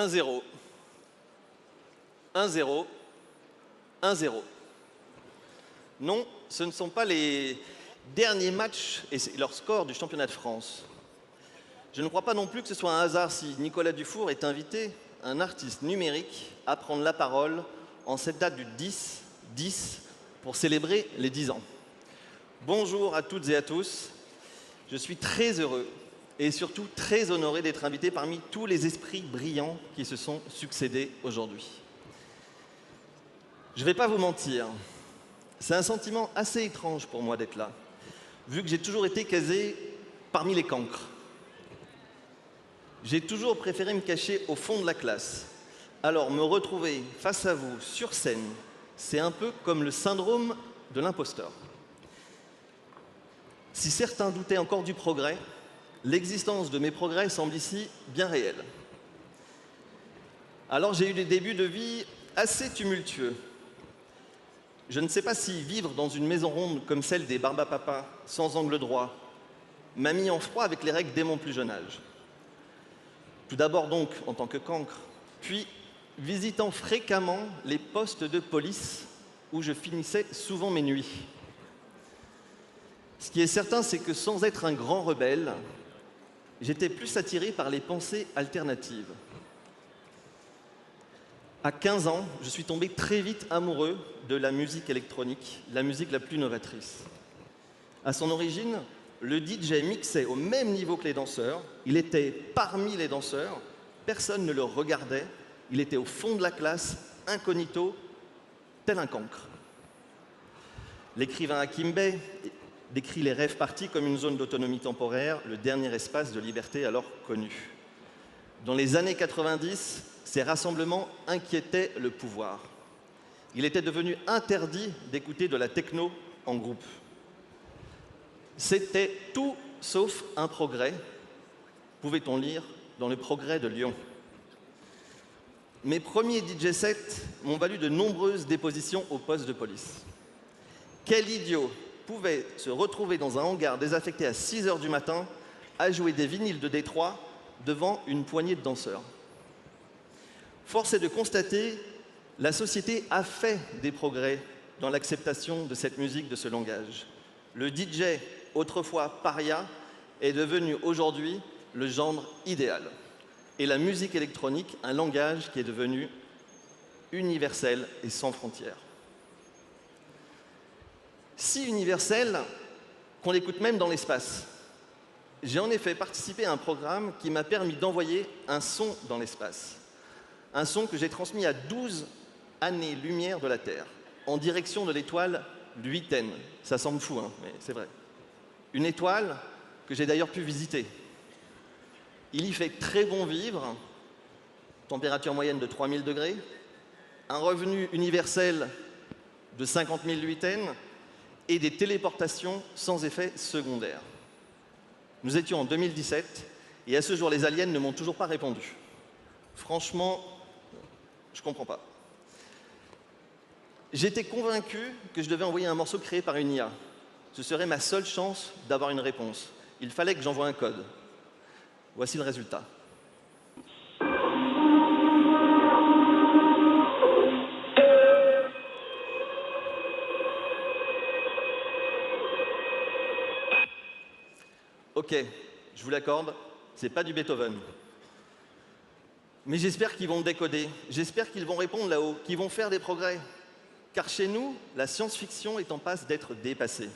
1-0. 1-0. 1-0. Non, ce ne sont pas les derniers matchs et leur score du championnat de France. Je ne crois pas non plus que ce soit un hasard si Nicolas Dufour est invité, un artiste numérique, à prendre la parole en cette date du 10-10 pour célébrer les 10 ans. Bonjour à toutes et à tous. Je suis très heureux et surtout très honoré d'être invité parmi tous les esprits brillants qui se sont succédés aujourd'hui. Je ne vais pas vous mentir, c'est un sentiment assez étrange pour moi d'être là, vu que j'ai toujours été casé parmi les cancres. J'ai toujours préféré me cacher au fond de la classe. Alors me retrouver face à vous, sur scène, c'est un peu comme le syndrome de l'imposteur. Si certains doutaient encore du progrès, l'existence de mes progrès semble ici bien réelle. Alors j'ai eu des débuts de vie assez tumultueux. Je ne sais pas si vivre dans une maison ronde comme celle des Barbapapas, sans angle droit, m'a mis en froid avec les règles dès mon plus jeune âge. Tout d'abord donc en tant que cancre, puis visitant fréquemment les postes de police où je finissais souvent mes nuits. Ce qui est certain, c'est que sans être un grand rebelle, j'étais plus attiré par les pensées alternatives. À 15 ans, je suis tombé très vite amoureux de la musique électronique, la musique la plus novatrice. À son origine, le DJ mixait au même niveau que les danseurs, il était parmi les danseurs, personne ne le regardait, il était au fond de la classe, incognito, tel un cancre. L'écrivain Hakim Bey décrit les rêves partis comme une zone d'autonomie temporaire, le dernier espace de liberté alors connu. Dans les années 90, ces rassemblements inquiétaient le pouvoir. Il était devenu interdit d'écouter de la techno en groupe. C'était tout sauf un progrès, pouvait-on lire dans le Progrès de Lyon. Mes premiers DJ sets m'ont valu de nombreuses dépositions au poste de police. Quel idiot pouvait se retrouver dans un hangar désaffecté à 6 h du matin à jouer des vinyles de Détroit devant une poignée de danseurs? Force est de constater, la société a fait des progrès dans l'acceptation de cette musique, de ce langage. Le DJ, autrefois paria, est devenu aujourd'hui le genre idéal. Et la musique électronique, un langage qui est devenu universel et sans frontières. Si universel qu'on l'écoute même dans l'espace. J'ai en effet participé à un programme qui m'a permis d'envoyer un son dans l'espace. Un son que j'ai transmis à 12 années-lumière de la Terre, en direction de l'étoile Luyten. Ça semble fou, hein, mais c'est vrai. Une étoile que j'ai d'ailleurs pu visiter. Il y fait très bon vivre, température moyenne de 3000 degrés, un revenu universel de 50 000 Luyten et des téléportations sans effet secondaire. Nous étions en 2017 et à ce jour, les aliens ne m'ont toujours pas répondu. Franchement, je ne comprends pas. J'étais convaincu que je devais envoyer un morceau créé par une IA. Ce serait ma seule chance d'avoir une réponse. Il fallait que j'envoie un code. Voici le résultat. Ok, je vous l'accorde, c'est pas du Beethoven. Mais j'espère qu'ils vont décoder, j'espère qu'ils vont répondre là-haut, qu'ils vont faire des progrès. Car chez nous, la science-fiction est en passe d'être dépassée.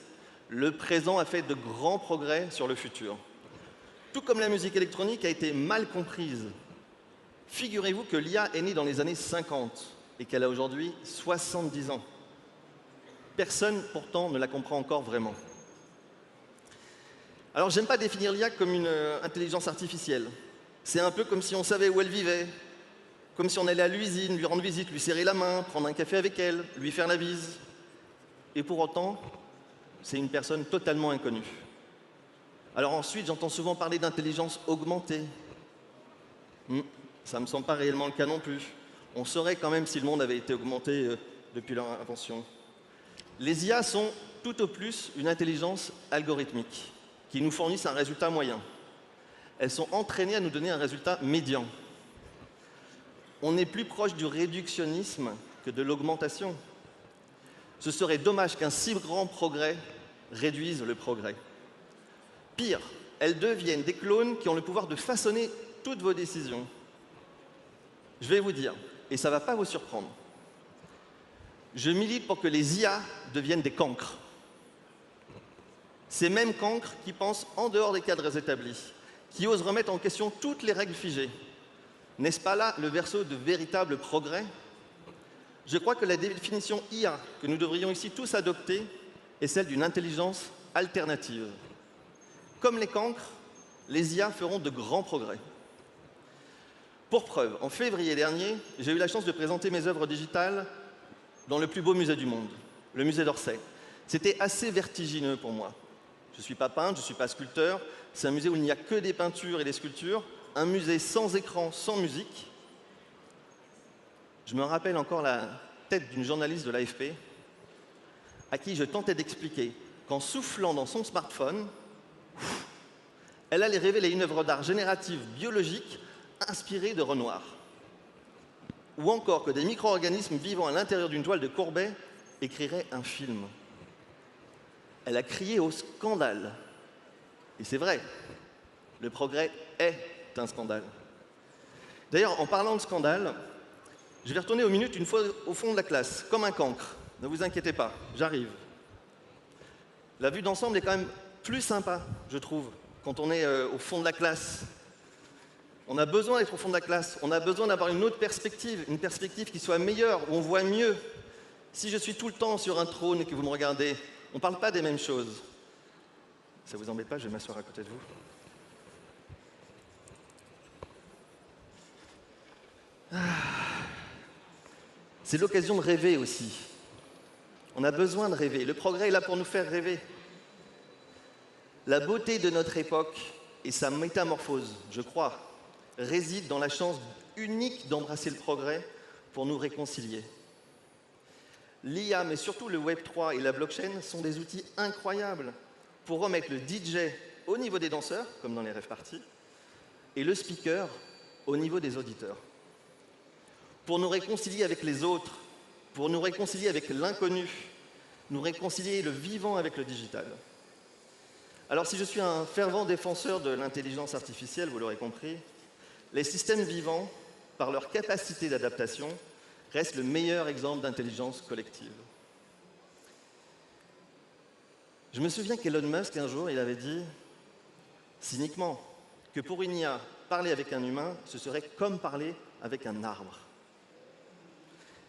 Le présent a fait de grands progrès sur le futur. Tout comme la musique électronique a été mal comprise. Figurez-vous que l'IA est née dans les années 50 et qu'elle a aujourd'hui 70 ans. Personne, pourtant, ne la comprend encore vraiment. Alors, j'aime pas définir l'IA comme une intelligence artificielle. C'est un peu comme si on savait où elle vivait, comme si on allait à l'usine, lui rendre visite, lui serrer la main, prendre un café avec elle, lui faire la bise. Et pour autant, c'est une personne totalement inconnue. Alors ensuite, j'entends souvent parler d'intelligence augmentée. Ça ne me semble pas réellement le cas non plus. On saurait quand même si le monde avait été augmenté depuis leur invention. Les IA sont tout au plus une intelligence algorithmique qui nous fournissent un résultat moyen. Elles sont entraînées à nous donner un résultat médian. On est plus proche du réductionnisme que de l'augmentation. Ce serait dommage qu'un si grand progrès réduise le progrès. Pire, elles deviennent des clones qui ont le pouvoir de façonner toutes vos décisions. Je vais vous dire, et ça ne va pas vous surprendre, je milite pour que les IA deviennent des cancres. Ces mêmes cancres qui pensent en dehors des cadres établis, qui osent remettre en question toutes les règles figées. N'est-ce pas là le berceau de véritables progrès? Je crois que la définition IA que nous devrions ici tous adopter est celle d'une intelligence alternative. Comme les cancres, les IA feront de grands progrès. Pour preuve, en février dernier, j'ai eu la chance de présenter mes œuvres digitales dans le plus beau musée du monde, le musée d'Orsay. C'était assez vertigineux pour moi. Je ne suis pas peintre, je ne suis pas sculpteur. C'est un musée où il n'y a que des peintures et des sculptures. Un musée sans écran, sans musique. Je me rappelle encore la tête d'une journaliste de l'AFP à qui je tentais d'expliquer qu'en soufflant dans son smartphone, elle allait révéler une œuvre d'art générative biologique inspirée de Renoir. Ou encore que des micro-organismes vivant à l'intérieur d'une toile de Courbet écriraient un film. Elle a crié au scandale. Et c'est vrai, le progrès est un scandale. D'ailleurs, en parlant de scandale, je vais retourner aux minutes une fois au fond de la classe, comme un cancre. Ne vous inquiétez pas, j'arrive. La vue d'ensemble est quand même plus sympa, je trouve, quand on est au fond de la classe. On a besoin d'être au fond de la classe, on a besoin d'avoir une autre perspective, une perspective qui soit meilleure, où on voit mieux. Si je suis tout le temps sur un trône et que vous me regardez, on ne parle pas des mêmes choses. Ça vous embête pas, je vais m'asseoir à côté de vous. C'est l'occasion de rêver aussi. On a besoin de rêver. Le progrès est là pour nous faire rêver. La beauté de notre époque et sa métamorphose, je crois, réside dans la chance unique d'embrasser le progrès pour nous réconcilier. L'IA, mais surtout le Web3 et la blockchain sont des outils incroyables pour remettre le DJ au niveau des danseurs, comme dans les rave parties, et le speaker au niveau des auditeurs. Pour nous réconcilier avec les autres, pour nous réconcilier avec l'inconnu, nous réconcilier le vivant avec le digital. Alors si je suis un fervent défenseur de l'intelligence artificielle, vous l'aurez compris, les systèmes vivants, par leur capacité d'adaptation, restent le meilleur exemple d'intelligence collective. Je me souviens qu'Elon Musk, un jour, il avait dit, cyniquement, que pour une IA, parler avec un humain, ce serait comme parler avec un arbre.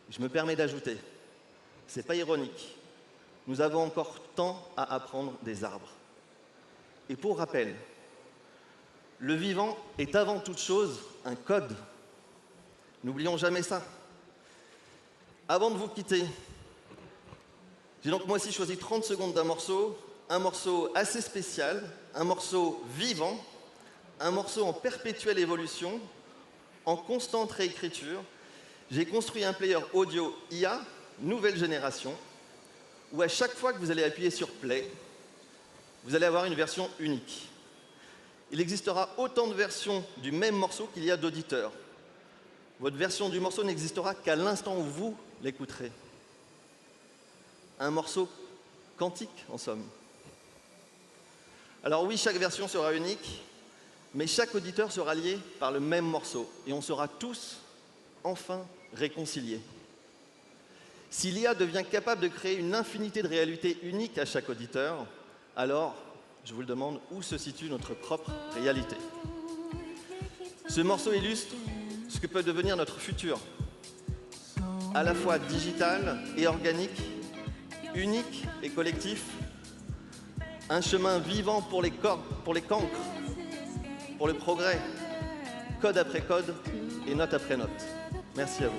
Je me permets d'ajouter, c'est pas ironique, nous avons encore tant à apprendre des arbres. Et pour rappel, le vivant est avant toute chose un code. N'oublions jamais ça. Avant de vous quitter, j'ai donc moi aussi choisi 30 secondes d'un morceau, un morceau assez spécial, un morceau vivant, un morceau en perpétuelle évolution, en constante réécriture. J'ai construit un player audio IA, nouvelle génération, où à chaque fois que vous allez appuyer sur Play, vous allez avoir une version unique. Il existera autant de versions du même morceau qu'il y a d'auditeurs. Votre version du morceau n'existera qu'à l'instant où vous l'écouterez. Un morceau quantique, en somme. Alors oui, chaque version sera unique, mais chaque auditeur sera lié par le même morceau, et on sera tous, enfin, réconciliés. Si l'IA devient capable de créer une infinité de réalités uniques à chaque auditeur, alors, je vous le demande, où se situe notre propre réalité? Ce morceau illustre ce que peut devenir notre futur, à la fois digital et organique, unique et collectif, un chemin vivant pour les cancres, pour le progrès, code après code et note après note. Merci à vous.